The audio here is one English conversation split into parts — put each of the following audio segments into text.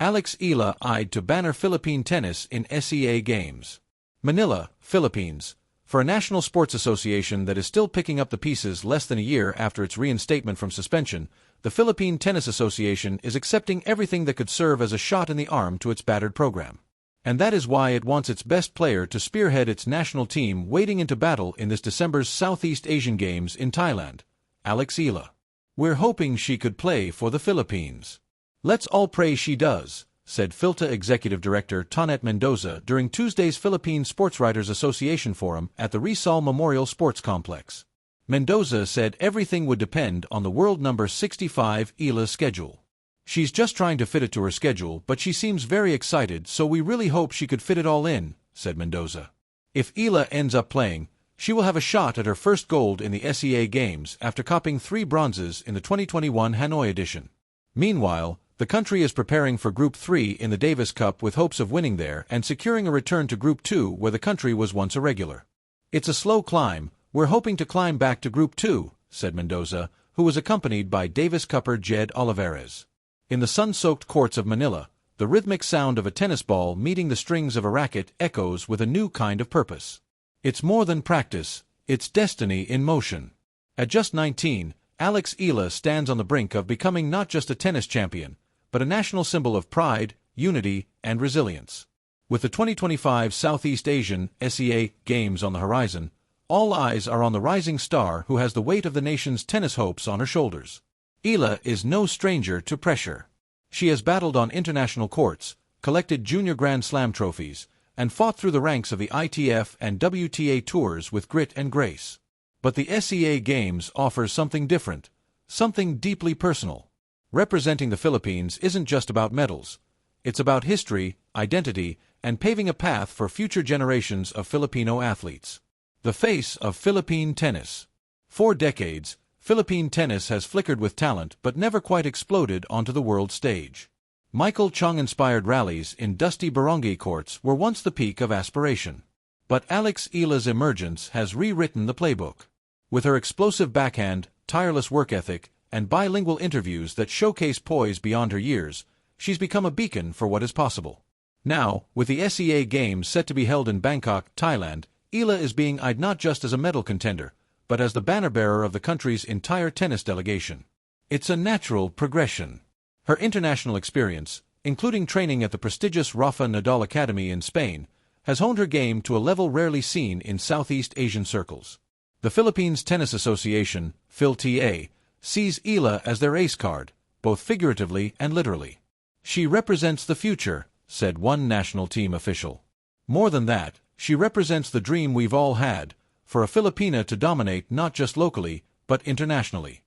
Alex Eala eyed to banner Philippine tennis in SEAGames. Manila, Philippines. For a national sports association that is still picking up the pieces less than a year after its reinstatement from suspension, the Philippine Tennis Association is accepting everything that could serve as a shot in the arm to its battered program. And that is why it wants its best player to spearhead its national team wading into battle in this December's Southeast Asian Games in Thailand, Alex Eala. We're hoping she could play for the Philippines. Let's all pray she does, said Philta Executive Director Tonette Mendoza during Tuesday's Philippine Sportswriters Association Forum at the Rizal Memorial Sports Complex. Mendoza said everything would depend on the world number 65 Eala's schedule. She's just trying to fit it to her schedule, but she seems very excited, so we really hope she could fit it all in, said Mendoza. If Eala ends up playing, she will have a shot at her first gold in the SEAGames after copping 3 bronzes in the 2021 Hanoi edition. Meanwhile, the country is preparing for Group 3 in the Davis Cup with hopes of winning there and securing a return to Group 2 where the country was once a regular. It's a slow climb. We're hoping to climb back to Group 2, said Mendoza, who was accompanied by Davis Cupper Jed Olivares. In the sun-soaked courts of Manila, the rhythmic sound of a tennis ball meeting the strings of a racket echoes with a new kind of purpose. It's more than practice, it's destiny in motion. At just 19, Alex Eala stands on the brink of becoming not just a tennis champion, but a national symbol of pride, unity, and resilience. With the 2025 Southeast Asian SEAGames on the horizon, all eyes are on the rising star who has the weight of the nation's tennis hopes on her shoulders. Eala is no stranger to pressure. She has battled on international courts, collected junior Grand Slam trophies, and fought through the ranks of the ITF and WTA tours with grit and grace. But the SEAGames offers something different, something deeply personal. Representing the Philippines isn't just about medals. It's about history, identity, and paving a path for future generations of Filipino athletes. The face of Philippine tennis. For decades, Philippine tennis has flickered with talent but never quite exploded onto the world stage. Michael Chong-inspired rallies in dusty barangay courts were once the peak of aspiration. But Alex Eala's emergence has rewritten the playbook. With her explosive backhand, tireless work ethic, and bilingual interviews that showcase poise beyond her years, she's become a beacon for what is possible. Now, with the SEAGames set to be held in Bangkok, Thailand, Eala is being eyed not just as a medal contender, but as the banner-bearer of the country's entire tennis delegation. It's a natural progression. Her international experience, including training at the prestigious Rafa Nadal Academy in Spain, has honed her game to a level rarely seen in Southeast Asian circles. The Philippines Tennis Association, Philta, sees Eala as their ace card, both figuratively and literally. She represents the future, said one national team official. More than that, she represents the dream we've all had, for a Filipina to dominate not just locally, but internationally.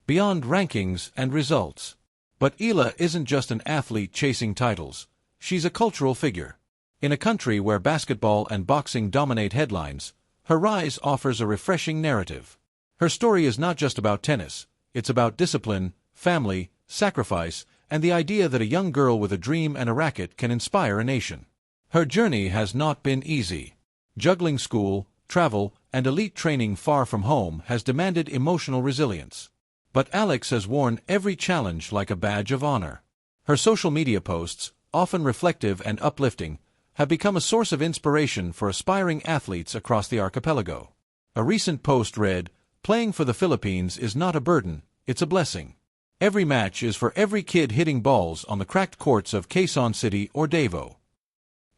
Beyond rankings and results. But Eala isn't just an athlete chasing titles, she's a cultural figure. In a country where basketball and boxing dominate headlines, her rise offers a refreshing narrative. Her story is not just about tennis, it's about discipline, family, sacrifice, and the idea that a young girl with a dream and a racket can inspire a nation. Her journey has not been easy. Juggling school, travel, and elite training far from home has demanded emotional resilience. But Alex has worn every challenge like a badge of honor. Her social media posts, often reflective and uplifting, have become a source of inspiration for aspiring athletes across the archipelago. A recent post read, "Playing for the Philippines is not a burden, it's a blessing. Every match is for every kid hitting balls on the cracked courts of Quezon City or Davao."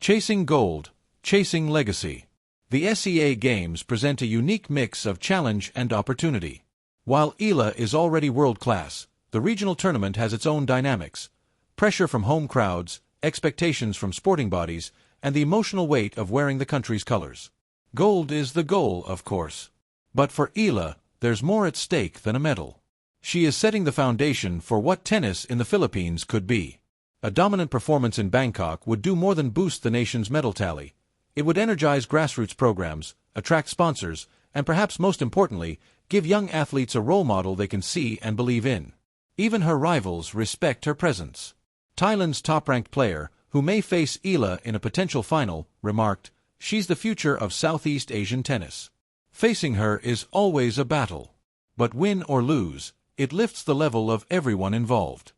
Chasing gold, chasing legacy. The SEAGames present a unique mix of challenge and opportunity. While Eala is already world-class, the regional tournament has its own dynamics. Pressure from home crowds, expectations from sporting bodies, and the emotional weight of wearing the country's colors. Gold is the goal, of course. But for Eala, there's more at stake than a medal. She is setting the foundation for what tennis in the Philippines could be. A dominant performance in Bangkok would do more than boost the nation's medal tally. It would energize grassroots programs, attract sponsors, and perhaps most importantly, give young athletes a role model they can see and believe in. Even her rivals respect her presence. Thailand's top-ranked player, who may face Eala in a potential final, remarked, "She's the future of Southeast Asian tennis. Facing her is always a battle. But win or lose, it lifts the level of everyone involved."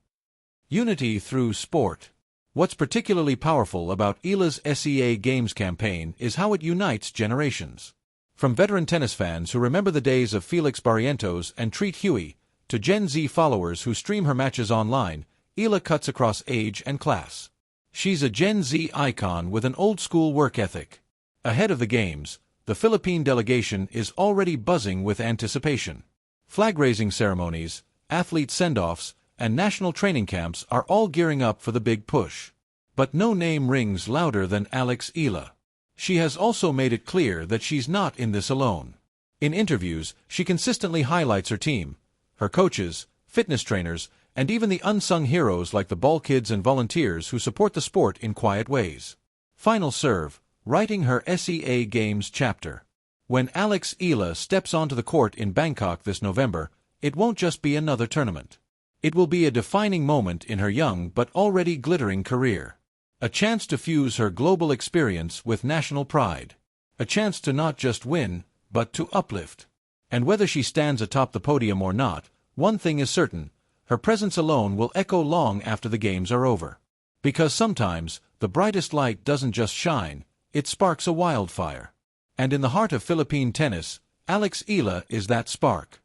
Unity through sport. What's particularly powerful about Eala's SEAGames campaign is how it unites generations. From veteran tennis fans who remember the days of Felix Barrientos and Treat Huey, to Gen Z followers who stream her matches online, Eala cuts across age and class. She's a Gen Z icon with an old-school work ethic. Ahead of the Games, the Philippine delegation is already buzzing with anticipation. Flag-raising ceremonies, athlete send-offs, and national training camps are all gearing up for the big push. But no name rings louder than Eala. She has also made it clear that she's not in this alone. In interviews, she consistently highlights her team, her coaches, fitness trainers, and even the unsung heroes like the ball kids and volunteers who support the sport in quiet ways. Final serve, writing her SEAGames chapter. When Eala steps onto the court in Bangkok this November, it won't just be another tournament. It will be a defining moment in her young but already glittering career. A chance to fuse her global experience with national pride. A chance to not just win, but to uplift. And whether she stands atop the podium or not, one thing is certain, her presence alone will echo long after the Games are over. Because sometimes, the brightest light doesn't just shine, it sparks a wildfire. And in the heart of Philippine tennis, Eala is that spark.